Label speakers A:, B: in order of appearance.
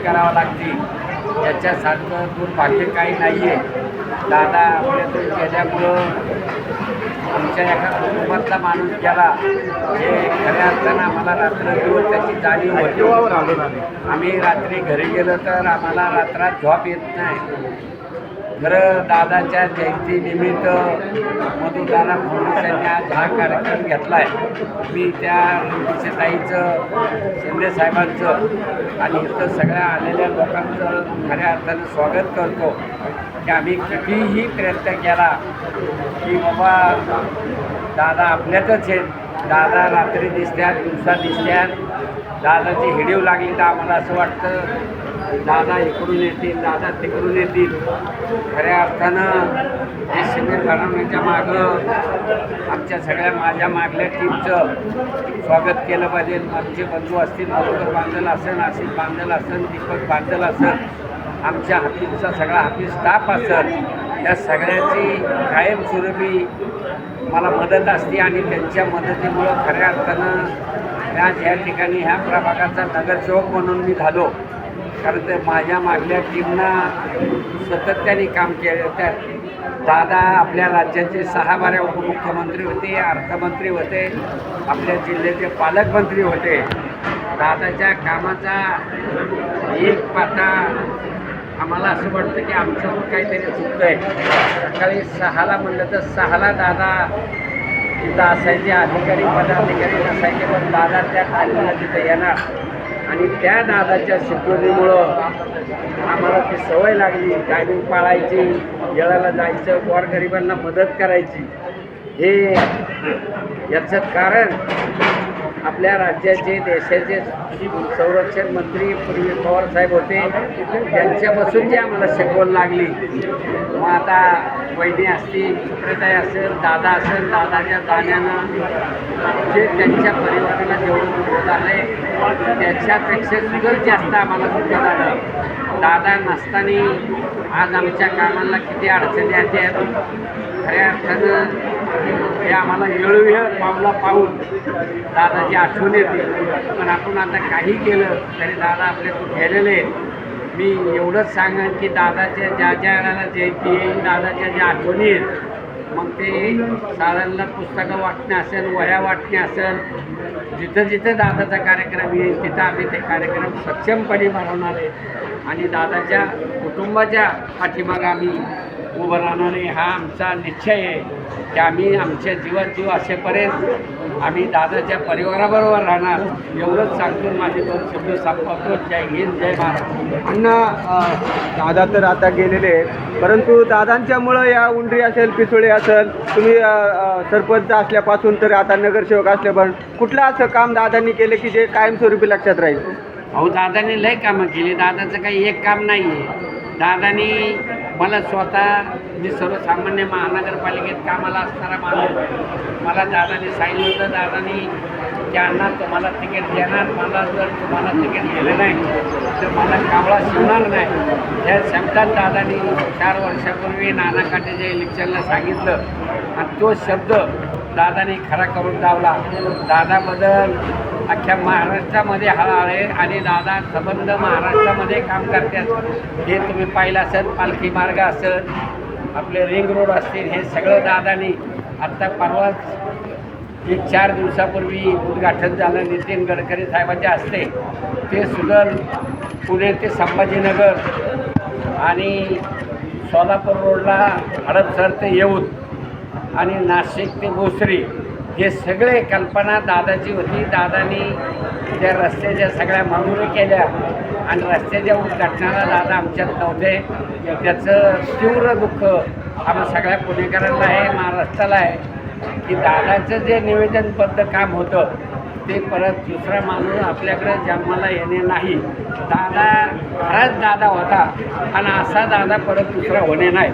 A: कराव्या लागतील याच्यासारखं दुर्भाग्य काही नाही आहे. दादा आपल्यातून गेल्यामुळं आमच्या एका कुटुंबातला माणूस गेला हे खऱ्या अर्थानं आम्हाला रात्रदिवस त्याची जाणीव होती. आम्ही रात्री घरी गेलो तर आम्हाला रात्रात झोप येत नाही. खरं दादाच्या जयंतीनिमित्त मधुदाना फाउंडेशनने आज हा कार्यक्रम घेतला आहे. मी त्या ताईचं, शिंदेसाहेबांचं आणि इथं सगळ्या आलेल्या लोकांचं खऱ्या अर्थानं स्वागत करतो की आम्ही कितीही प्रयत्न केला की बाबा दादा आपल्यातच आहेत. दादा रात्री दिसतात, दिवसा दिसतात. दादाची हिडीव लागली तर आम्हाला असं वाटतं दादा इकडून येतील, दादा तिकडून येतील. खऱ्या अर्थानं हे शिबिर भरवण्याच्या मागं आमच्या सगळ्या माझ्या मागल्या टीमचं स्वागत केलं पाहिजे. आमचे बंधू असतील, मधुकर बांधल असेल, आसिफ बांधल असेल, दीपक बांधल असेल, आमच्या हाफिजचा सगळा हाफिज स्टाफ असेल, या सगळ्याची कायमस्वरूपी मला मदत असते आणि त्यांच्या मदतीमुळं खऱ्या अर्थानं आज या ठिकाणी ह्या प्रभागाचा नगरसेवक म्हणून मी झालो. कारण ते माझ्या मागल्या टीमना सातत्याने काम केलं. त्या दादा आपल्या राज्याचे 6 बाऱ्या उपमुख्यमंत्री होते, अर्थमंत्री होते, आपल्या जिल्ह्याचे पालकमंत्री होते. दादाच्या कामाचा एक पाता आम्हाला असं वाटतं की आमचं काहीतरी चुकतं आहे. सकाळी 6ला म्हणलं तर 6ला दादा तिथं असायचे, अधिकारी पदाधिकारी नसायचे, पण दादा त्या टायमाला तिथं येणार आणि त्या दादाच्या शिकवणीमुळं आम्हाला ती सवय लागली. टायमिंग पाळायची, वेळाला जायचं, गोरगरिबांना मदत करायची. हे याचं कारण आपल्या राज्याचे, देशाचे संरक्षण मंत्री पूर्वी पवारसाहेब होते, त्यांच्यापासून जी आम्हाला शिकवण लागली. मग आता वहिनी असतील, सुप्रियाताई असेल, दादा असेल, दादाच्या जाण्यानं जे त्यांच्या परिवाराला जेवढं दुःख झालं आहे त्याच्यापेक्षा सुद्धा जास्त आम्हाला दुःख झालं. दादा नसताना आज आमच्या कामाला किती अडचणी आहेत. खऱ्या अर्थानं हे आम्हाला वेळोवेळ पावला पाहून दादाची आठवण येते. पण आपण आता काही केलं तरी दादा आपल्यातून गेलेले आहेत. मी एवढंच सांगेन की दादाच्या ज्या ज्या वेळेला जयंती येईल, दादाच्या ज्या आठवणी आहेत, मग ते शाळांना पुस्तकं वाटणे असेल, वह्या वाटणे असेल, जिथं जिथं दादाचा कार्यक्रम येईल तिथं आम्ही ते कार्यक्रम सक्षमपणे बनवणार आहे आणि दादाच्या कुटुंबाच्या पाठीमागं आम्ही उभं राहणार आहे. हा आमचा निश्चय आहे की आम्ही आमच्या जीवात जीव असेपर्यंत आम्ही दादाच्या परिवाराबरोबर राहणार. एवढंच सांगून माझे 2 शब्द संपवतो. जय हिंद, जय महाराष्ट्र.
B: अण्णा, दादा तर आता गेलेले आहेत, परंतु दादांच्यामुळं या उंडरी असेल, पिसोळे असेल, तुम्ही सरपंच असल्यापासून तर आता नगरसेवक असल्यापासून कुठलं असं काम दादांनी केलं की जे कायमस्वरूपी लक्षात राहील?
A: अहो, दादाने लय कामं केली. दादाचं काही एक काम नाही आहे. दादानी मला स्वतः, मी सर्वसामान्य महानगरपालिकेत कामाला असणारा माणूस, मला दादाने सांगितलं होतं, दादानी त्यांना तुम्हाला तिकीट देणार, मला जर तुम्हाला तिकीट दिलं नाही तर मला कावळा शिवणार नाही. त्या शब्दात दादानी 4 वर्षापूर्वी नाना काटेच्या इलेक्शनला सांगितलं आणि तो शब्द दादाने खरा करून लावला. दादाबद्दल अख्ख्या महाराष्ट्रामध्ये हळा आहे आणि दादा संबंध महाराष्ट्रामध्ये काम करतात. हे तुम्ही पाहिलं असेल, पालखी मार्ग असेल, आपले रिंग रोड असतील, हे सगळं दादानी आत्ता परवाच 4 दिवसापूर्वी उद्घाटन झालं नितीन गडकरी साहेबांच्या हस्ते. ते सुदल पुणे ते संभाजीनगर आणि सोलापूर रोडला हडपसर ते येऊत आणि नाशिक ते भोसरी, हे सगळे कल्पना दादाची होती. दादानी त्या रस्त्याच्या सगळ्या मंजुरी केल्या आणि रस्त्याच्या उद्घाटनाला दादा आमच्यात नव्हते. त्याचं तीव्र दुःख आम्हा सगळ्या पुणेकरांना आहे, महाराष्ट्राला आहे की दादाचं जे निवेदनबद्ध काम होतं ते परत दुसरा माणूस आपल्याकडे जन्माला येणे नाही. दादा खराच दादा होता आणि असा दादा परत दुसरा होणे नाही.